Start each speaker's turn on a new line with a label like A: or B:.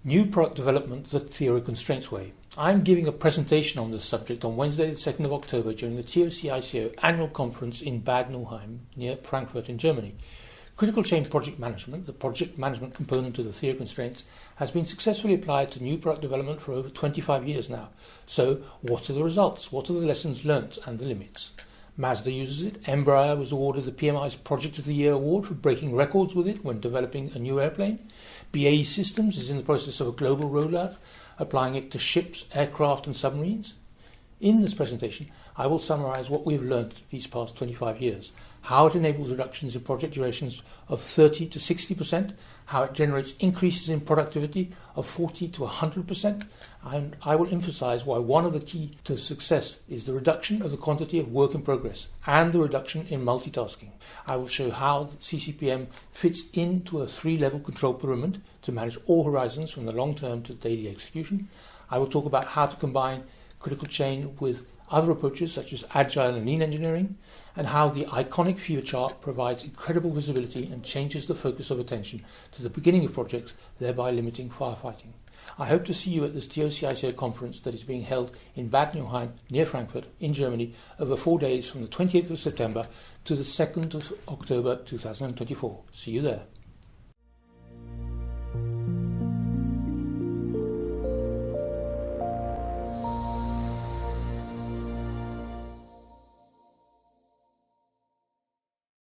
A: New product development the theory constraints way. I'm giving a presentation on this subject on Wednesday the 2nd of October during the TOCICO annual conference in Bad Nauheim near Frankfurt in Germany. Critical chain project management, the project management component of the theory constraints, has been successfully applied to new product development for over 25 years now. So what are the results? What are the lessons learnt and the limits? Mazda uses it. Embraer was awarded the PMI's Project of the Year award for breaking records with it when developing a new airplane. BAE Systems is in the process of a global rollout, applying it to ships, aircraft and submarines. In this presentation, I will summarise what we have learnt these past 25 years, how it enables reductions in project durations of 30 to 60%, how it generates increases in productivity of 40 to 100%, and I will emphasise why one of the keys to success is the reduction of the quantity of work in progress and the reduction in multitasking. I will show how the CCPM fits into a 3-level control pyramid to manage all horizons from the long term to daily execution. I will talk about how to combine critical chain with other approaches such as Agile and lean engineering, and how the iconic fever chart provides incredible visibility and changes the focus of attention to the beginning of projects, thereby limiting firefighting. I hope to see you at this TOCICO conference that is being held in Bad Nauheim near Frankfurt in Germany over 4 days from the 28th of September to the 2nd of October 2024. See you there.